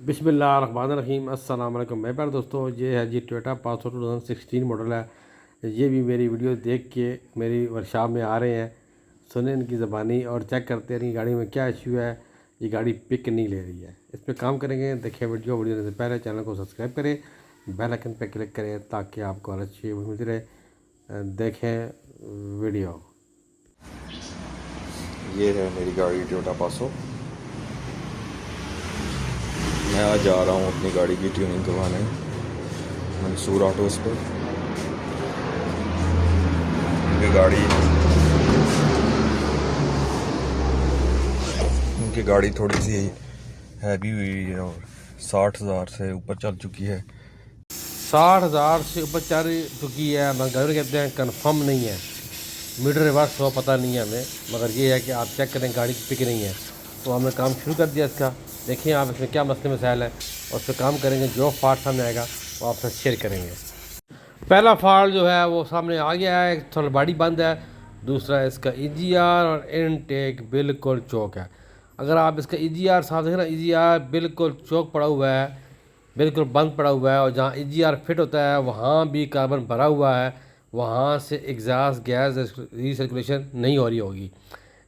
बिस्मिल्लाहिर्रहमानिर्रहीम अस्सलाम वालेकुम। मेरे प्यारे दोस्तों, ये है जी टोयोटा पासो 2016 मॉडल है। ये भी मेरी वीडियो देख के मेरी वर्कशॉप में आ रहे हैं। सुने इनकी ज़बानी और चेक करते हैं इनकी गाड़ी में क्या इशू है। ये गाड़ी पिक नहीं ले रही है, इस पर काम करेंगे। देखिए वीडियो से पहले चैनल को सब्सक्राइब करें, बेल आइकन पर क्लिक करें ताकि आपको हर अच्छी मिलती रहे। देखें वीडियो। ये है मेरी गाड़ी टोयोटा पासो। मैं आज जा रहा हूँ अपनी गाड़ी की ट्यूनिंग करवाने मंसूर ऑटोज़ पे। उनकी गाड़ी थोड़ी सी हैवी हुई है और 60,000 से ऊपर चल चुकी है। 60,000 से ऊपर चल चुकी है, मगर ड्राइवर कहते हैं कंफर्म नहीं है, मीटर रिवर्स हो पता नहीं है हमें, मगर ये है कि आप चेक करें गाड़ी की पिक नहीं है। तो हमने काम शुरू कर दिया इसका। देखिए आप इसमें क्या मसले मसाइल है और उस पर काम करेंगे। जो फॉल्ट सामने आएगा वो आपसे शेयर करेंगे। पहला फॉल्ट जो है वो सामने आ गया है, थोड़ा बॉडी बंद है। दूसरा इसका EGR और इनटेक बिल्कुल चौक है। अगर आप इसका EGR साफ देखें ना, EGR बिल्कुल चौक पड़ा हुआ है, बिल्कुल बंद पड़ा हुआ है। और जहाँ EGR फिट होता है वहाँ भी कार्बन भरा हुआ है, वहाँ से एग्जॉस्ट गैस रिसर्कुलेशन नहीं हो रही होगी।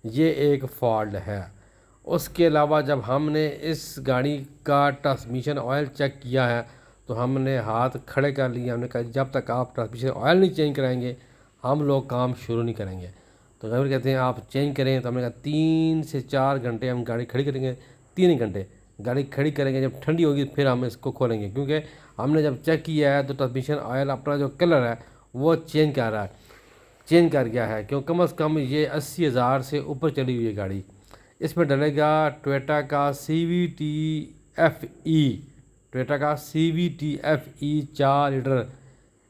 ये एक फॉल्ट है। उसके अलावा जब हमने इस गाड़ी का ट्रांसमिशन ऑयल चेक किया है तो हमने हाथ खड़े कर लिए। हमने कहा जब तक आप ट्रांसमिशन ऑयल नहीं चेंज कराएंगे हम लोग काम शुरू नहीं करेंगे। तो ड्राइवर कहते हैं आप चेंज करें। तो हमने कहा 3 से 4 घंटे हम गाड़ी खड़ी करेंगे। 3 ही घंटे गाड़ी खड़ी करेंगे, जब ठंडी होगी फिर हम इसको खोलेंगे। क्योंकि हमने जब चेक किया है तो ट्रांसमिशन ऑयल अपना जो कलर है वो चेंज कर रहा है, चेंज कर गया है। क्यों कम से कम ये 80,000 से ऊपर चली हुई है गाड़ी। इसमें डलेगा टोयोटा का CVT-FE, टोयोटा का CVT-FE 4 लीटर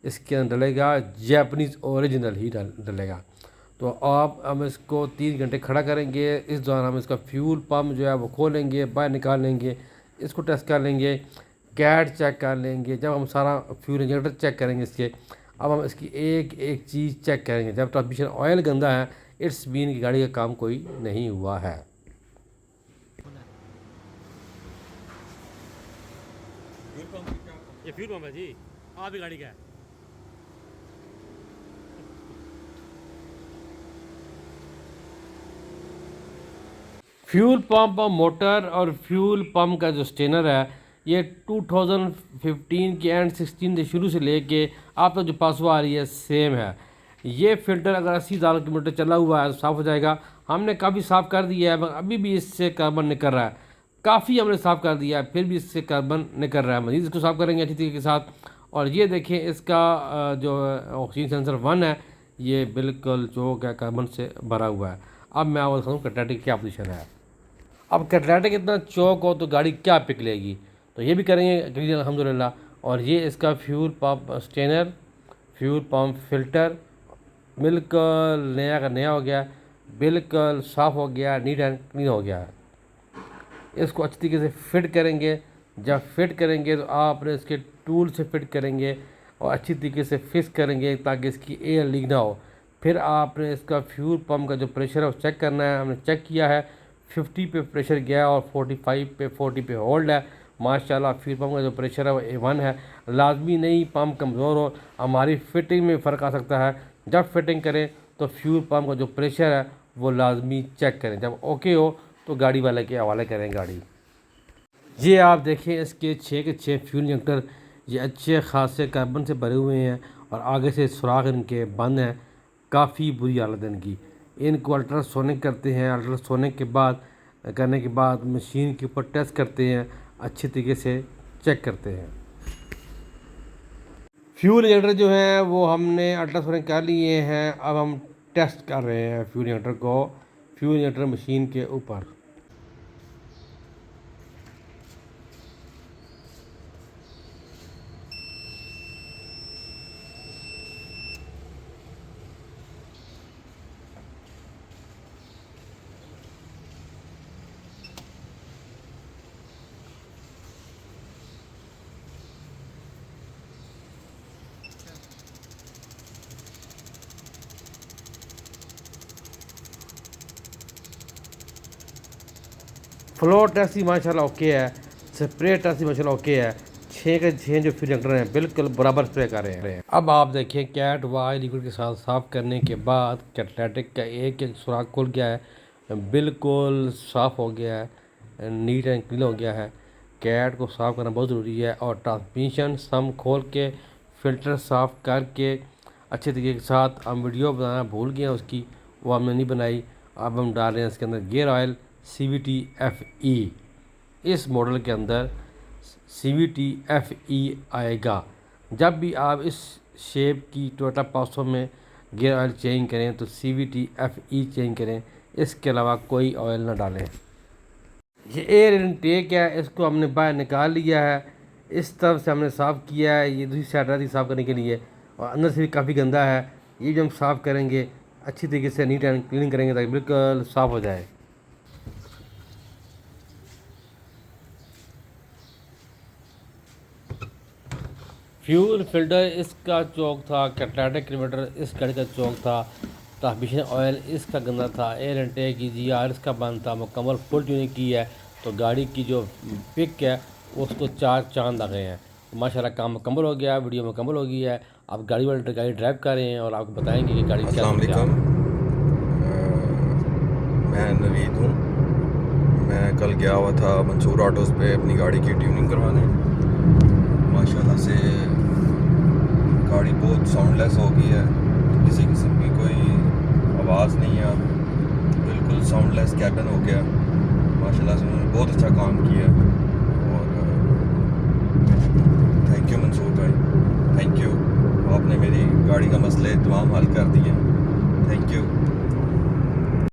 इसके अंदर डलेगा। जैपनीज़ ओरिजिनल ही डलेगा। तो आप हम इसको 3 घंटे खड़ा करेंगे। इस दौरान हम इसका फ्यूल पम्प जो है वो खोलेंगे, बाहर निकाल लेंगे, इसको टेस्ट कर लेंगे, कैट चेक कर लेंगे। जब हम सारा फ्यूल इंजेक्टर चेक करेंगे इसके, अब हम इसकी एक एक चीज़ चेक करेंगे। जब ट्रांसमिशन ऑयल गंदा है इट्स मीन की गाड़ी का काम कोई नहीं हुआ है। ये फ्यूल पंप है जी, आप ही गाड़ी का है। फ्यूल पंप और मोटर और फ्यूल पंप का जो स्टेनर है ये 2015 के एंड 16 से शुरू से लेके आप तक जो पासो आ रही है सेम है। ये फ़िल्टर अगर 80,000 किलोमीटर चला हुआ है तो साफ़ हो जाएगा। हमने काफ़ी साफ़ कर दिया है, मगर अभी भी इससे कार्बन निकल रहा है। काफ़ी हमने साफ़ कर दिया है फिर भी इससे कार्बन निकल रहा है। मज़ीद इसको साफ़ करेंगे अच्छी तरीके के साथ। और ये देखें इसका जो ऑक्सीजन सेंसर 1 है ये बिल्कुल चौक है, कार्बन से भरा हुआ है। अब मैं आपको बताऊँ कैटालिटिक क्या पोजीशन है। अब कैटलाइटिक इतना चौक हो तो गाड़ी क्या पिक लेगी, तो ये भी करेंगे क्लीन अल्हम्दुलिल्लाह। और ये इसका fuel pump strainer, fuel pump filter बिल्कुल नया का नया हो गया, बिल्कुल साफ़ हो गया, नीट एंड क्लीन हो गया है। इसको अच्छी तरीके से फिट करेंगे। जब फिट करेंगे तो आपने इसके टूल से फिट करेंगे और अच्छी तरीके से फिक्स करेंगे ताकि इसकी एयर लीक ना हो। फिर आपने इसका फ्यूल पंप का जो प्रेशर है वो चेक करना है। हमने चेक किया है 50 पे प्रेशर गया और 45 पे 40 पे होल्ड है। माशाल्लाह फ्यूल पंप का जो प्रेशर है वो A1 है। लाजमी नहीं पंप कमज़ोर हो, हमारी फिटिंग में फ़र्क आ सकता है। जब फिटिंग करें तो फ्यूल पंप का जो प्रेशर है वो लाजमी चेक करें। जब ओके हो तो गाड़ी वाले के हवाले करें गाड़ी। ये आप देखें इसके 6 के 6 फ्यूल इंजेक्टर ये अच्छे खासे कार्बन से भरे हुए हैं और आगे से सुराख इनके बंद हैं। काफ़ी बुरी हालत है इनकी। इनको अल्ट्रासोनिक करते हैं, अल्ट्रासोनिक के बाद करने के बाद मशीन के ऊपर टेस्ट करते हैं, अच्छे तरीके से चेक करते हैं। फ्यूल इंजेक्टर जो है वो हमने अल्ट्रासोनिक कर लिए हैं। अब हम टेस्ट कर रहे हैं फ्यूल इंजेक्टर को, फ्यूल इंजेक्टर मशीन के ऊपर। फ्लो टेस्ट ही माशाल्लाह ओके है, स्प्रे टच माशाल्लाह ओके है, 6 के 6 जो फिल्टर हैं बिल्कुल बराबर स्प्रे कर रहे हैं। अब आप देखिए कैट वाई लिक्विड के साथ साफ़ करने के बाद कैटलाइटिक का एक सुराख खुल गया है, बिल्कुल साफ़ हो गया है, नीट एंड क्लीन हो गया है। कैट को साफ़ करना बहुत ज़रूरी है और ट्रांसमिशन सम खोल के फ़िल्टर साफ़ करके अच्छे तरीके के साथ हम वीडियो बनाना भूल गए उसकी, वो हमने नहीं बनाई। अब हम डाल रहे हैं इसके अंदर गियर ऑयल CVT FE। इस मॉडल के अंदर CVT FE आएगा। जब भी आप इस शेप की टोयोटा 500 में गियर ऑयल चेंज करें तो CVT FE चेंज करें, इसके अलावा कोई ऑयल ना डालें। ये एयर इनटेक है, इसको हमने बाहर निकाल लिया है, इस तरफ से हमने साफ़ किया है, ये दूसरी साइड रहती साफ़ करने के लिए, और अंदर से भी काफ़ी गंदा है। ये जो हम साफ़ करेंगे अच्छी तरीके से नीट एंड क्लीन करेंगे ताकि बिल्कुल साफ़ हो जाए। फ्यूल फिल्टर इसका चौक था, कैटलाइटिक कन्वर्टर इस गाड़ी का चौक था, ट्रांसमिशन ऑयल इसका गंदा था, एयर इनटेक GR इसका बंद था। मुकम्मल फुल ट्यूनिंग की है तो गाड़ी की जो पिक है उसको 4 चांद आ गए हैं। माशाल्लाह काम मुकम्मल हो गया, वीडियो मुकम्मल हो गई है। आप गाड़ी ड्राइव कर रहे हैं और आपको बताएंगे कि गाड़ी क्या अस्सलाम वालेकुम, मैं नवीद हूँ। मैं कल गया हुआ था मंसूर ऑटोज़ पे अपनी गाड़ी की ट्यूनिंग करवाने। माशाल्लाह से गाड़ी बहुत साउंडलेस हो गई है, किसी किस्म की कोई आवाज़ नहीं है, बिल्कुल साउंडलेस कैबिन हो गया। माशाल्लाह से उन्होंने बहुत अच्छा काम किया और थैंक यू मंसूर भाई, थैंक यू। आपने मेरी गाड़ी का मसले तमाम हल कर दिए, थैंक यू।